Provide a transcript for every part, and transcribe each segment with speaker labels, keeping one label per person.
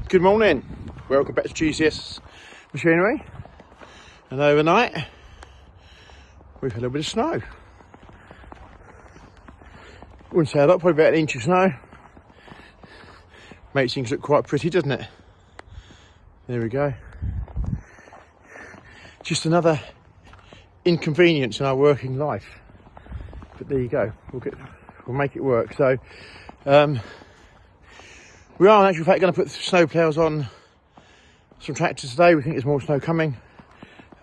Speaker 1: Good morning, welcome back to GCS machinery. And overnight we've had a bit of snow. Wouldn't say a lot, probably about an inch of snow. Makes things look quite pretty, doesn't it? There we go. Just another inconvenience in our working life, but there you go. We'll make it work. So we are in actual fact going to put snow ploughs on some tractors today. We think there's more snow coming.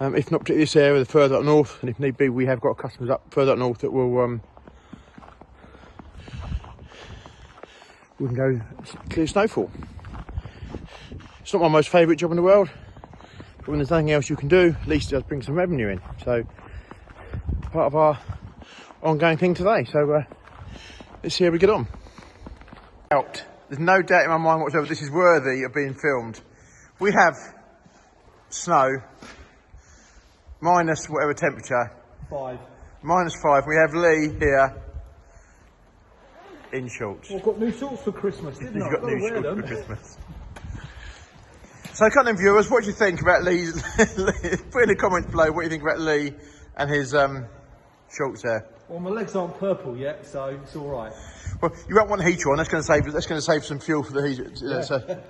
Speaker 1: If not particularly this area, the further up north, and if need be, we have got customers up further up north that will we can go clear snowfall. It's not my most favourite job in the world, but when there's nothing else you can do, at least it does bring some revenue in. So part of our ongoing thing today. So let's see how we get on. There's no doubt in my mind whatsoever this is worthy of being filmed. We have snow, minus whatever temperature. -5. We have Lee here in shorts.
Speaker 2: Well, I've got new shorts for Christmas, didn't I?
Speaker 1: You've got new shorts for Christmas. So, cutting viewers, what do you think about Lee's? Put in the comments below what you think about Lee and his shorts there.
Speaker 2: Well, my legs aren't purple yet, so it's all right.
Speaker 1: Well, you won't want the heater on. That's going to save some fuel for the heater.
Speaker 2: Yeah,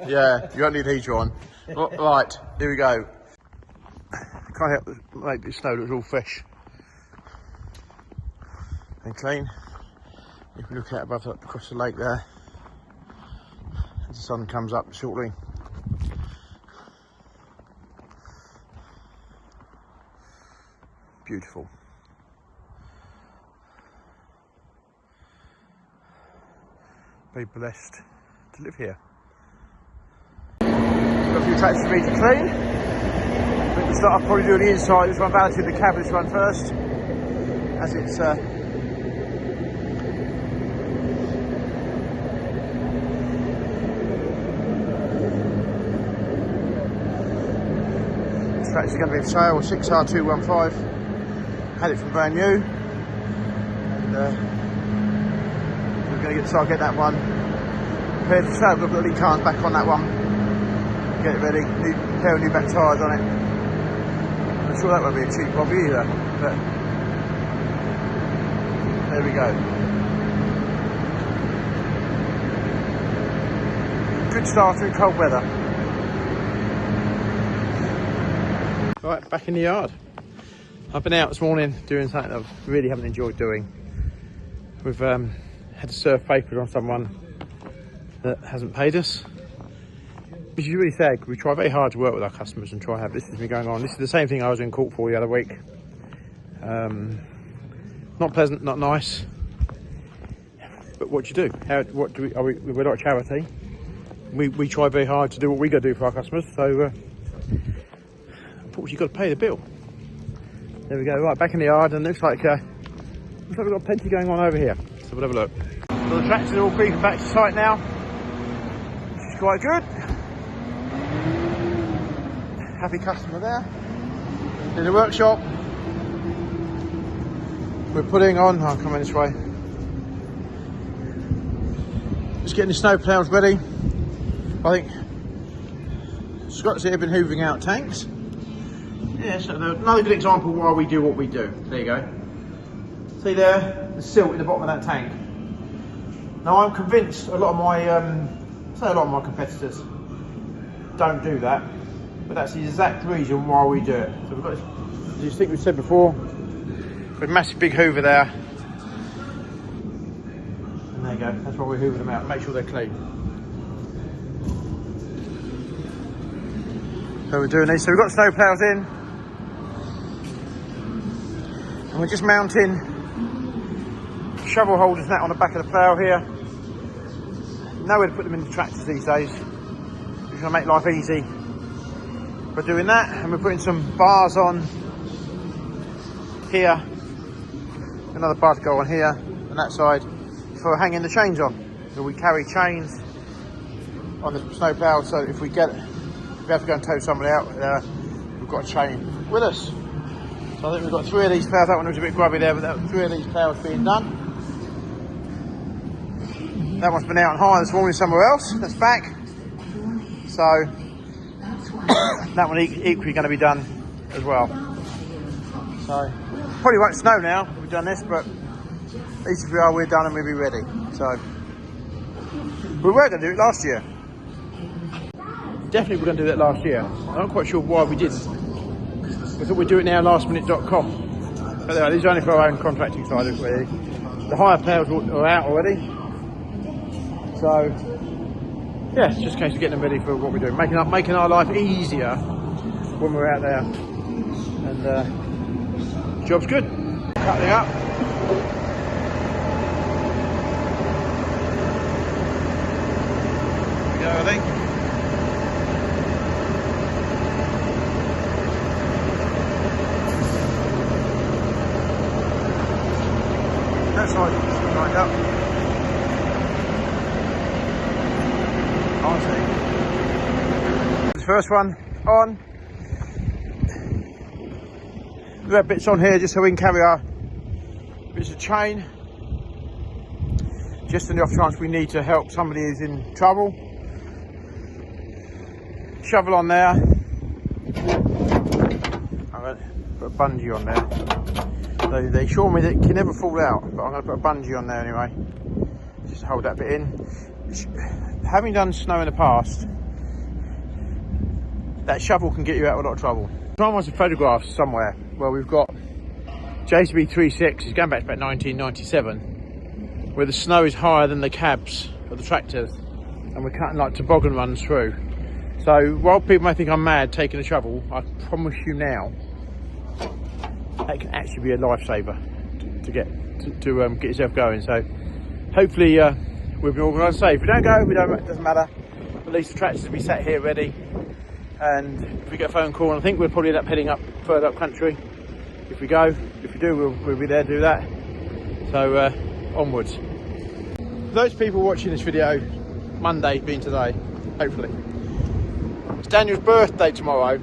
Speaker 1: yeah, you won't need the heater on. Right, here we go. Can't help but make this snow look all fresh and clean. If we look out above across the lake there, as the sun comes up shortly. Beautiful. Very blessed to live here. Got a few tractors for me to clean. I think we'll start off probably doing the inside. This one, balancing the cab, this one first, as it's this tractor's going to be for sale, 6R215. Had it from brand new, and we're going to start getting that one prepared for sale. We've got the lead cars back on that one. Get it ready. Pair of new back tyres on it. I'm sure that won't be a cheap hobby either. But there we go. Good starter in cold weather. Right, back in the yard. I've been out this morning doing something that I really haven't enjoyed doing. We've had to serve papers on someone that hasn't paid us, which is really sad because we try very hard to work with our customers and try to have this has been going on. This is the same thing I was in court for the other week. Not pleasant, not nice, but what do you do? We're not a charity. We try very hard to do what we got to do for our customers, so unfortunately you've got to pay the bill. There we go, right, back in the yard, and looks like we've got plenty going on over here. So we'll have a look. So the tractors are all creeping back to site now, which is quite good. Happy customer there. In the workshop, we're putting on, I'll come in this way. Just getting the snow ploughs ready. I think Scott's here been hoovering out tanks. Yeah, so another good example of why we do what we do. There you go. See there, the silt in the bottom of that tank. Now I'm convinced a lot of my competitors don't do that, but that's the exact reason why we do it. So we've got this, as I think we said before, with a massive big hoover there. And there you go, that's why we hoover them out, make sure they're clean. So we're doing these, so we've got snow ploughs in. And we're just mounting shovel holders and that on the back of the plough here. Nowhere to put them in the tractors these days. We're going to make life easy. We're doing that, and we're putting some bars on here. Another bar to go on here and that side for hanging the chains on. So we carry chains on the snow plough, so if we have to go and tow somebody out, we've got a chain with us. So I think we've got 3 of these ploughs. That one was a bit grubby there, but that was 3 of these ploughs being done. That one's been out on hire this morning somewhere else. That's back. So that one equally going to be done as well. So probably won't snow now if we've done this, but at least if we are, we're done and we'll be ready. So we were going to do it last year. Definitely we're going to do that last year. I'm not quite sure why we didn't. We thought we'd do it now, lastminute.com. But these are only for our own contracting side, really. The hire plows are out already. So yeah, it's just a case of getting them ready for what we're doing. Making our life easier when we're out there. And job's good. Cutting up. There we go, I think. That's lined up. Honestly. The first one on. We have bits on here just so we can carry our bits of chain. Just in the off chance we need to help somebody who's in trouble. Shovel on there. I'm going to put a bungee on there. They assure me that it can never fall out, but I'm going to put a bungee on there anyway. Just to hold that bit in. Having done snow in the past, that shovel can get you out of a lot of trouble. I want some photographs somewhere where we've got JCB 36, it's going back to about 1997, where the snow is higher than the cabs of the tractors, and we're cutting like toboggan runs through. So while people may think I'm mad taking a shovel, I promise you now, that can actually be a lifesaver to get yourself going. So hopefully we'll be organised. So if we don't go, it doesn't matter. At least the tractors will be sat here ready. And if we get a phone call, and I think we'll probably end up heading up further up country. If we go, if we do, we'll be there to do that. So onwards. For those people watching this video, Monday being today, hopefully, it's Daniel's birthday tomorrow,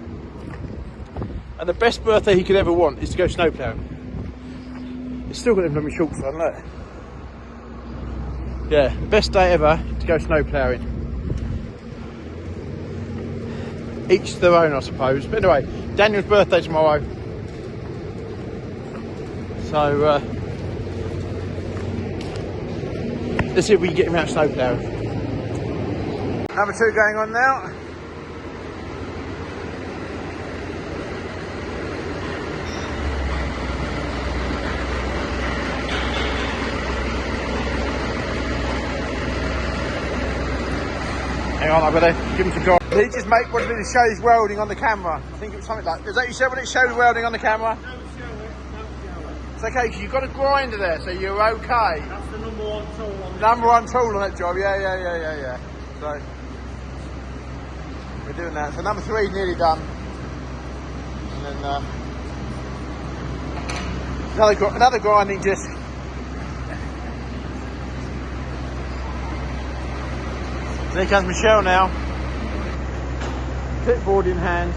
Speaker 1: and the best birthday he could ever want is to go snowploughing. It's still got him on my shorts on, look. Yeah, best day ever to go snowploughing. Each their own, I suppose. But anyway, Daniel's birthday tomorrow. So let's see if we can get him out snowploughing. Number 2 going on now. Hang on, I've got to give him some time. He just wanted me to show his welding on the camera. I think it was something like, is that you said when it showed welding on the camera?
Speaker 2: Don't show it, don't show it.
Speaker 1: It's okay, because you've got a grinder there, so you're okay.
Speaker 2: That's the number 1 tool on the
Speaker 1: Number 1 tool on that job, yeah. So, we're doing that. So number 3 is nearly done. And then another grinding disc. There comes Michelle now. Clipboard in hand.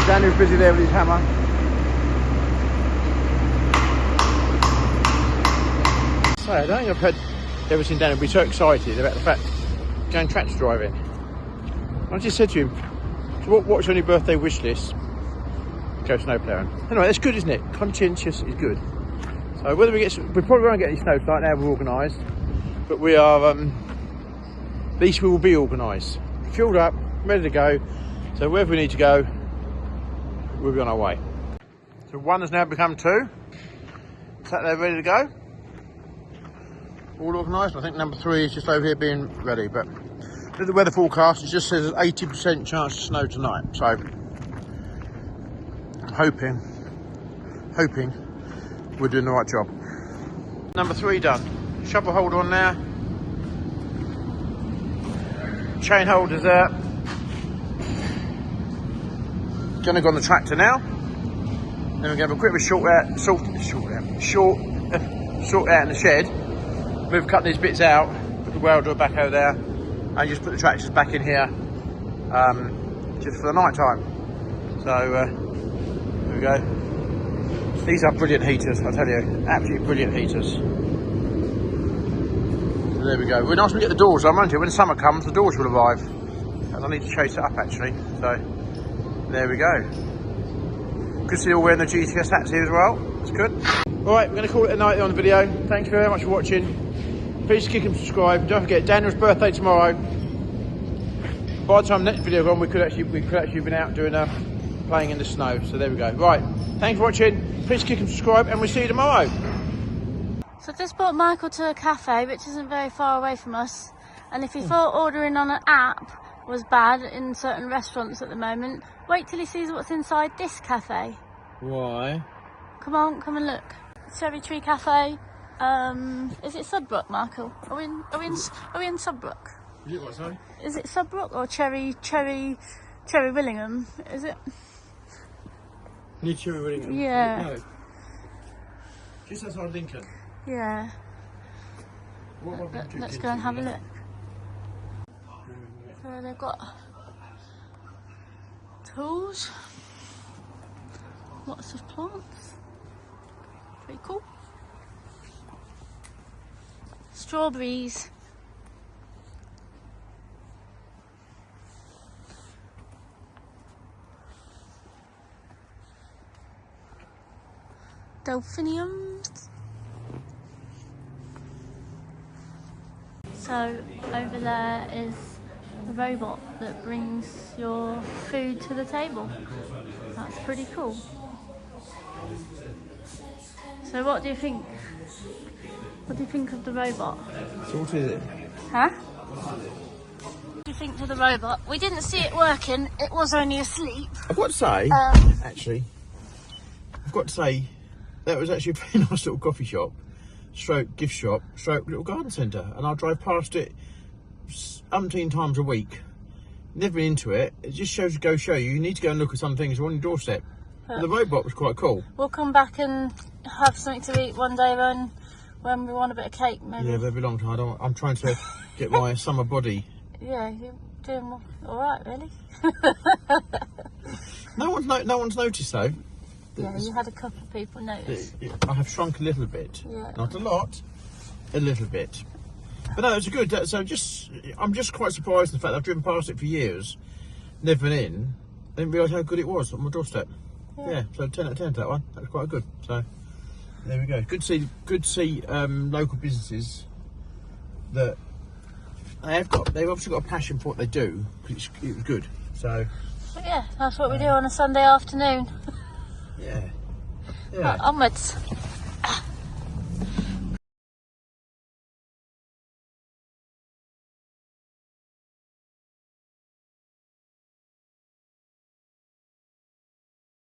Speaker 1: Daniel's busy there with his hammer. So I don't think I've ever seen Daniel be so excited about the fact going tractor driving. I just said to him, so what's on your birthday wish list? Go snowploughing. Anyway, that's good, isn't it? Conscientious is good. So whether we probably won't get any snow tonight now we're organised, but we are, at least we will be organised. Filled up, ready to go. So wherever we need to go, we'll be on our way. So 1 has now become 2. Sat there ready to go. All organised. I think number 3 is just over here being ready, but look at the weather forecast, it just says an 80% chance of snow tonight. So I'm hoping we're doing the right job. Number 3 done. Shovel hold on now. Chain holders there. Gonna go on the tractor now. Then we're gonna have a quick sort out in the shed. We've cut these bits out, put the welder back over there, and just put the tractors back in here, just for the night time. So there we go. These are brilliant heaters, I tell you, absolutely brilliant heaters. So there we go. We're nice to get the doors on, won't it? When summer comes, the doors will arrive. And I need to chase it up actually. So there we go. Good to see you all wearing the GCS hats here as well. It's good. Alright, we're going to call it a night on the video. Thanks very much for watching. Please click and subscribe. Don't forget, Daniel's birthday tomorrow. By the time the next video gone, we could actually have been out doing playing in the snow. So there we go. Right, thanks for watching. Please click and subscribe, and we'll see you tomorrow.
Speaker 3: So I've just brought Michael to a cafe, which isn't very far away from us. And if he thought ordering on an app was bad in certain restaurants at the moment, wait till he sees what's inside this cafe.
Speaker 1: Why?
Speaker 3: Come on, come and look. Cherry Tree Cafe. Is it Sudbrook, Michael? Are we in Sudbrook?
Speaker 1: Is it what, sorry?
Speaker 3: Is it Sudbrook or Cherry Willingham? Is it?
Speaker 1: Near Cherry Willingham?
Speaker 3: Yeah.
Speaker 1: No. Just outside Lincoln.
Speaker 3: Yeah. Let's go and have a look. So they've got tools, lots of plants, pretty cool. Strawberries. Delphiniums. So over there is a robot that brings your food to the table. That's pretty cool. So what do you think? What do you think of the robot?
Speaker 1: So what is it?
Speaker 3: Huh? What do you think of the robot? We didn't see it working. It was only asleep.
Speaker 1: I've got to say, actually, that was actually a very nice little coffee shop, stroke gift shop, stroke little garden centre, and I drive past it umpteen times a week. Never been into it. It just shows you need to go and look at some things on your doorstep. But the robot was quite cool.
Speaker 3: We'll come back and have something to eat one day when we want a bit of cake, maybe.
Speaker 1: Yeah, very long time. I'm trying to get my summer body.
Speaker 3: Yeah, you're doing all right, really.
Speaker 1: No one's noticed though.
Speaker 3: Yeah, you had a couple of people notice.
Speaker 1: I have shrunk a little bit.
Speaker 3: Yeah.
Speaker 1: Not a lot, a little bit. But no, it's a good. So I'm just quite surprised at the fact that I've driven past it for years, never been in, didn't realise how good it was on my doorstep. Yeah, so 10 out of 10 to that one. That was quite good. So there we go. Good to see local businesses that they've obviously got a passion for what they do. It was good. So.
Speaker 3: But yeah, that's what we do on a Sunday afternoon.
Speaker 1: Yeah.
Speaker 3: Right, onwards.